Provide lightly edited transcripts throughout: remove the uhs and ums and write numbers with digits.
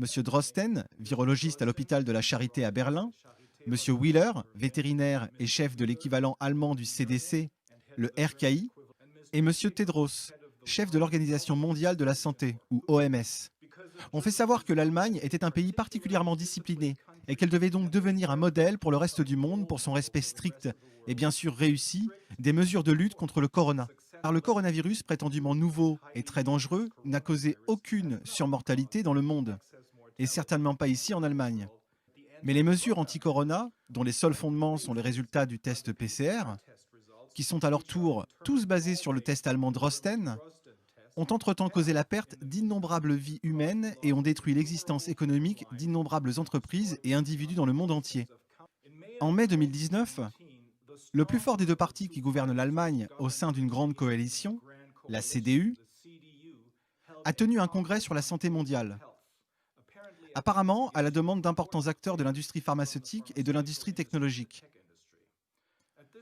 M. Drosten, virologiste à l'hôpital de la Charité à Berlin, M. Wheeler, vétérinaire et chef de l'équivalent allemand du CDC, le RKI, et M. Tedros, chef de l'Organisation mondiale de la santé, ou OMS. On fait savoir que l'Allemagne était un pays particulièrement discipliné et qu'elle devait donc devenir un modèle pour le reste du monde pour son respect strict et bien sûr réussi des mesures de lutte contre le corona. Car le coronavirus, prétendument nouveau et très dangereux, n'a causé aucune surmortalité dans le monde, et certainement pas ici en Allemagne. Mais les mesures anti-corona, dont les seuls fondements sont les résultats du test PCR, qui sont à leur tour tous basés sur le test allemand Drosten, ont entre-temps causé la perte d'innombrables vies humaines et ont détruit l'existence économique d'innombrables entreprises et individus dans le monde entier. En mai 2019, le plus fort des deux partis qui gouvernent l'Allemagne au sein d'une grande coalition, la CDU, a tenu un congrès sur la santé mondiale. Apparemment, à la demande d'importants acteurs de l'industrie pharmaceutique et de l'industrie technologique.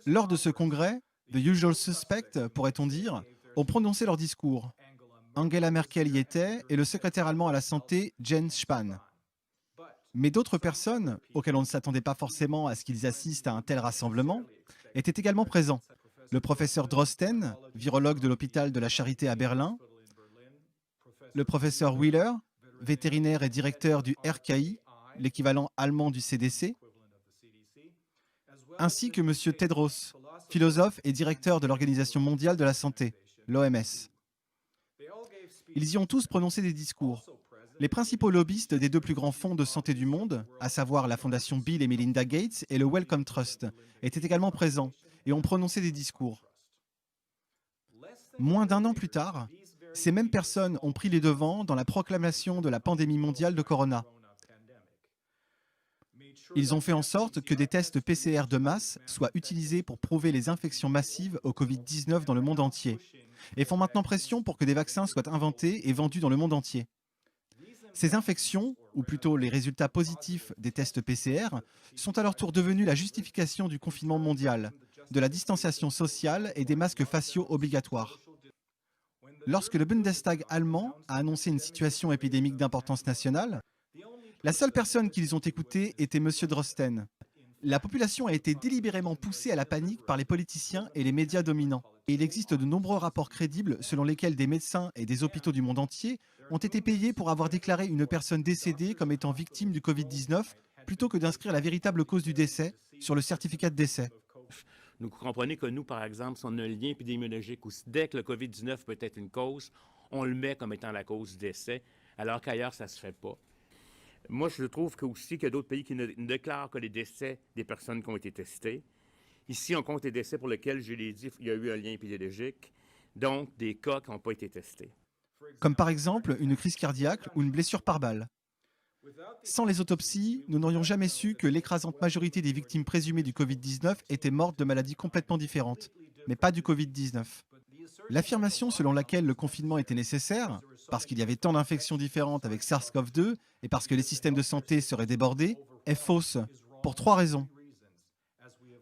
Lors de ce congrès, the usual suspects, pourrait-on dire, ont prononcé leur discours. Angela Merkel y était et le secrétaire allemand à la santé, Jens Spahn. Mais d'autres personnes, auxquelles on ne s'attendait pas forcément à ce qu'ils assistent à un tel rassemblement, étaient également présents. Le professeur Drosten, virologue de l'hôpital de la Charité à Berlin, le professeur Wheeler, vétérinaire et directeur du RKI, l'équivalent allemand du CDC, ainsi que M. Tedros, philosophe et directeur de l'Organisation mondiale de la santé, l'OMS. Ils y ont tous prononcé des discours. Les principaux lobbyistes des deux plus grands fonds de santé du monde, à savoir la fondation Bill et Melinda Gates et le Wellcome Trust, étaient également présents et ont prononcé des discours. Moins d'un an plus tard, ces mêmes personnes ont pris les devants dans la proclamation de la pandémie mondiale de corona. Ils ont fait en sorte que des tests PCR de masse soient utilisés pour prouver les infections massives au Covid-19 dans le monde entier et font maintenant pression pour que des vaccins soient inventés et vendus dans le monde entier. Ces infections, ou plutôt les résultats positifs des tests PCR, sont à leur tour devenus la justification du confinement mondial, de la distanciation sociale et des masques faciaux obligatoires. Lorsque le Bundestag allemand a annoncé une situation épidémique d'importance nationale, la seule personne qu'ils ont écoutée était M. Drosten. La population a été délibérément poussée à la panique par les politiciens et les médias dominants. Et il existe de nombreux rapports crédibles selon lesquels des médecins et des hôpitaux du monde entier ont été payés pour avoir déclaré une personne décédée comme étant victime du Covid-19 plutôt que d'inscrire la véritable cause du décès sur le certificat de décès. Vous comprenez que nous, par exemple, si on a un lien épidémiologique où dès que le COVID-19 peut être une cause, on le met comme étant la cause du décès, alors qu'ailleurs, ça ne se fait pas. Moi, je trouve aussi qu'il y a d'autres pays qui ne déclarent que les décès des personnes qui ont été testées. Ici, on compte les décès pour lesquels, je l'ai dit, il y a eu un lien épidémiologique, donc des cas qui n'ont pas été testés. Comme par exemple une crise cardiaque ou une blessure par balle. Sans les autopsies, nous n'aurions jamais su que l'écrasante majorité des victimes présumées du Covid-19 étaient mortes de maladies complètement différentes, mais pas du Covid-19. L'affirmation selon laquelle le confinement était nécessaire, parce qu'il y avait tant d'infections différentes avec SARS-CoV-2 et parce que les systèmes de santé seraient débordés, est fausse, pour 3 raisons.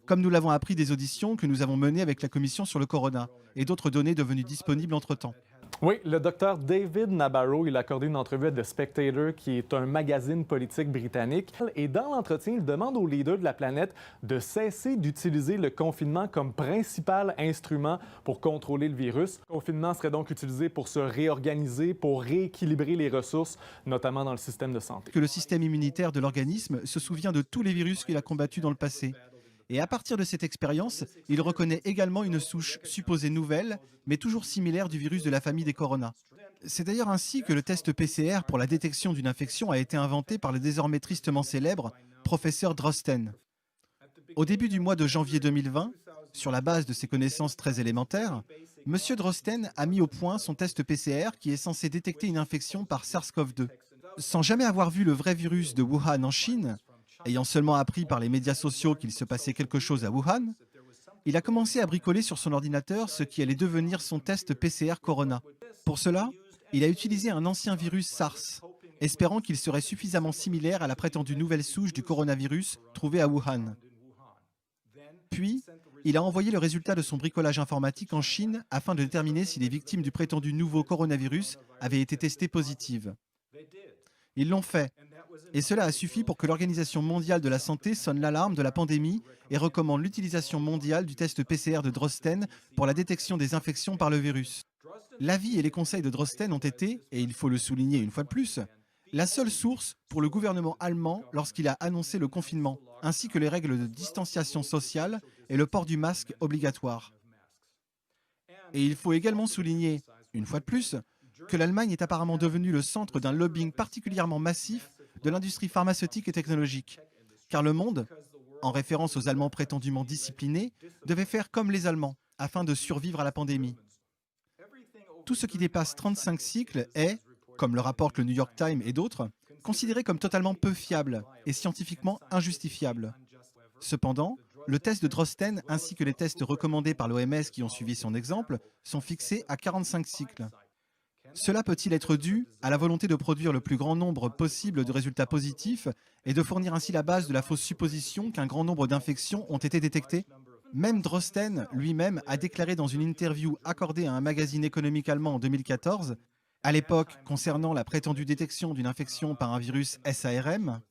Comme nous l'avons appris des auditions que nous avons menées avec la Commission sur le corona et d'autres données devenues disponibles entre-temps. Oui, le docteur David Nabarro, il a accordé une entrevue à The Spectator, qui est un magazine politique britannique. Et dans l'entretien, il demande aux leaders de la planète de cesser d'utiliser le confinement comme principal instrument pour contrôler le virus. Le confinement serait donc utilisé pour se réorganiser, pour rééquilibrer les ressources, notamment dans le système de santé. Que le système immunitaire de l'organisme se souvient de tous les virus qu'il a combattus dans le passé. Et à partir de cette expérience, il reconnaît également une souche supposée nouvelle, mais toujours similaire du virus de la famille des corona. C'est d'ailleurs ainsi que le test PCR pour la détection d'une infection a été inventé par le désormais tristement célèbre professeur Drosten. Au début du mois de janvier 2020, sur la base de ses connaissances très élémentaires, M. Drosten a mis au point son test PCR qui est censé détecter une infection par SARS-CoV-2. Sans jamais avoir vu le vrai virus de Wuhan en Chine, ayant seulement appris par les médias sociaux qu'il se passait quelque chose à Wuhan, il a commencé à bricoler sur son ordinateur ce qui allait devenir son test PCR Corona. Pour cela, il a utilisé un ancien virus SARS, espérant qu'il serait suffisamment similaire à la prétendue nouvelle souche du coronavirus trouvée à Wuhan. Puis, il a envoyé le résultat de son bricolage informatique en Chine afin de déterminer si les victimes du prétendu nouveau coronavirus avaient été testées positives. Ils l'ont fait. Et cela a suffi pour que l'Organisation mondiale de la santé sonne l'alarme de la pandémie et recommande l'utilisation mondiale du test PCR de Drosten pour la détection des infections par le virus. L'avis et les conseils de Drosten ont été, et il faut le souligner une fois de plus, la seule source pour le gouvernement allemand lorsqu'il a annoncé le confinement, ainsi que les règles de distanciation sociale et le port du masque obligatoire. Et il faut également souligner, une fois de plus, que l'Allemagne est apparemment devenue le centre d'un lobbying particulièrement massif de l'industrie pharmaceutique et technologique, car le monde, en référence aux Allemands prétendument disciplinés, devait faire comme les Allemands afin de survivre à la pandémie. Tout ce qui dépasse 35 cycles est, comme le rapportent le New York Times et d'autres, considéré comme totalement peu fiable et scientifiquement injustifiable. Cependant, le test de Drosten ainsi que les tests recommandés par l'OMS qui ont suivi son exemple sont fixés à 45 cycles. Cela peut-il être dû à la volonté de produire le plus grand nombre possible de résultats positifs et de fournir ainsi la base de la fausse supposition qu'un grand nombre d'infections ont été détectées? Même Drosten lui-même a déclaré dans une interview accordée à un magazine économique allemand en 2014, à l'époque concernant la prétendue détection d'une infection par un virus SARM,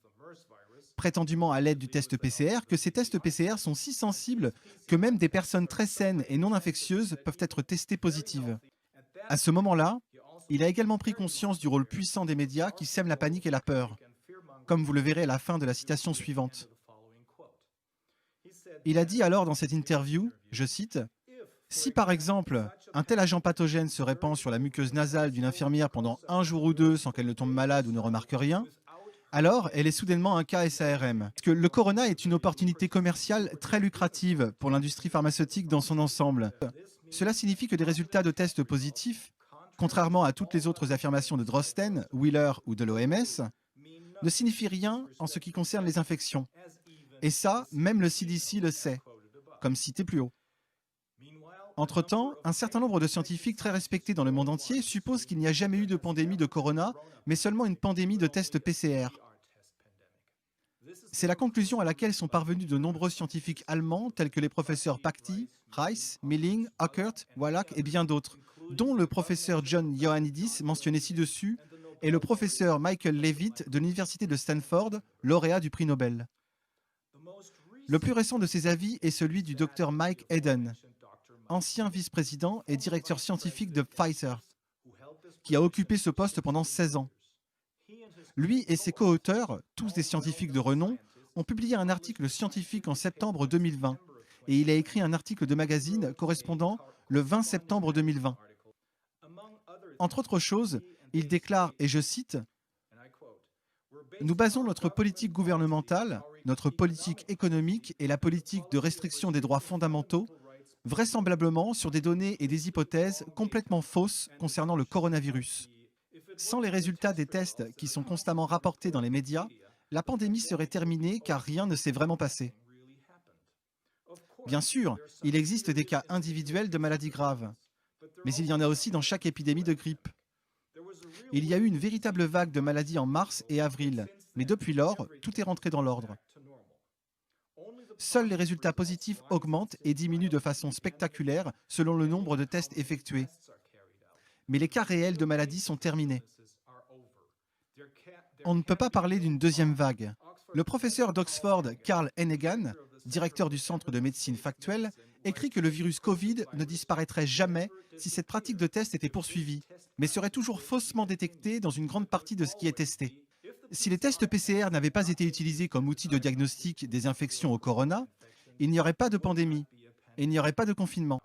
prétendument à l'aide du test PCR, que ces tests PCR sont si sensibles que même des personnes très saines et non infectieuses peuvent être testées positives. À ce moment-là, il a également pris conscience du rôle puissant des médias qui sèment la panique et la peur, comme vous le verrez à la fin de la citation suivante. Il a dit alors dans cette interview, je cite, « Si par exemple, un tel agent pathogène se répand sur la muqueuse nasale d'une infirmière pendant 1 jour ou 2 sans qu'elle ne tombe malade ou ne remarque rien, alors elle est soudainement un cas SARM. Parce que le corona est une opportunité commerciale très lucrative pour l'industrie pharmaceutique dans son ensemble. Cela signifie que des résultats de tests positifs, contrairement à toutes les autres affirmations de Drosten, Wheeler ou de l'OMS, ne signifient rien en ce qui concerne les infections. Et ça, même le CDC le sait, comme cité plus haut. Entre-temps, un certain nombre de scientifiques très respectés dans le monde entier supposent qu'il n'y a jamais eu de pandémie de corona, mais seulement une pandémie de tests PCR. C'est la conclusion à laquelle sont parvenus de nombreux scientifiques allemands tels que les professeurs Pachty, Reiss, Milling, Ackert, Wallach et bien d'autres, dont le professeur John Ioannidis, mentionné ci-dessus, et le professeur Michael Levitt de l'université de Stanford, lauréat du prix Nobel. Le plus récent de ces avis est celui du Dr Mike Hayden, ancien vice-président et directeur scientifique de Pfizer, qui a occupé ce poste pendant 16 ans. Lui et ses co-auteurs, tous des scientifiques de renom, ont publié un article scientifique en septembre 2020 et il a écrit un article de magazine correspondant le 20 septembre 2020. Entre autres choses, il déclare, et je cite, « Nous basons notre politique gouvernementale, notre politique économique et la politique de restriction des droits fondamentaux vraisemblablement sur des données et des hypothèses complètement fausses concernant le coronavirus. Sans les résultats des tests qui sont constamment rapportés dans les médias, la pandémie serait terminée car rien ne s'est vraiment passé. Bien sûr, il existe des cas individuels de maladies graves, mais il y en a aussi dans chaque épidémie de grippe. Il y a eu une véritable vague de maladies en mars et avril, mais depuis lors, tout est rentré dans l'ordre. Seuls les résultats positifs augmentent et diminuent de façon spectaculaire selon le nombre de tests effectués. Mais les cas réels de maladies sont terminés. On ne peut pas parler d'une deuxième vague. Le professeur d'Oxford, Carl Heneghan, directeur du Centre de médecine factuelle, écrit que le virus Covid ne disparaîtrait jamais si cette pratique de test était poursuivie, mais serait toujours faussement détectée dans une grande partie de ce qui est testé. Si les tests PCR n'avaient pas été utilisés comme outil de diagnostic des infections au corona, il n'y aurait pas de pandémie et il n'y aurait pas de confinement.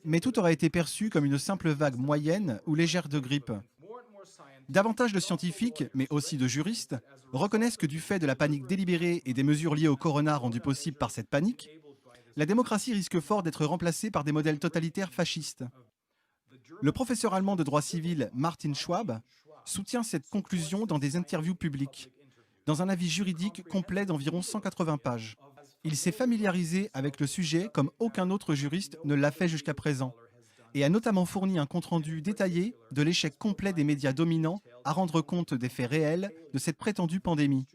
Mais tout aurait été perçu comme une simple vague moyenne ou légère de grippe. Davantage de scientifiques, mais aussi de juristes, reconnaissent que du fait de la panique délibérée et des mesures liées au corona rendues possibles par cette panique, la démocratie risque fort d'être remplacée par des modèles totalitaires fascistes. Le professeur allemand de droit civil Martin Schwab soutient cette conclusion dans des interviews publiques, dans un avis juridique complet d'environ 180 pages. Il s'est familiarisé avec le sujet comme aucun autre juriste ne l'a fait jusqu'à présent, et a notamment fourni un compte-rendu détaillé de l'échec complet des médias dominants à rendre compte des faits réels de cette prétendue pandémie.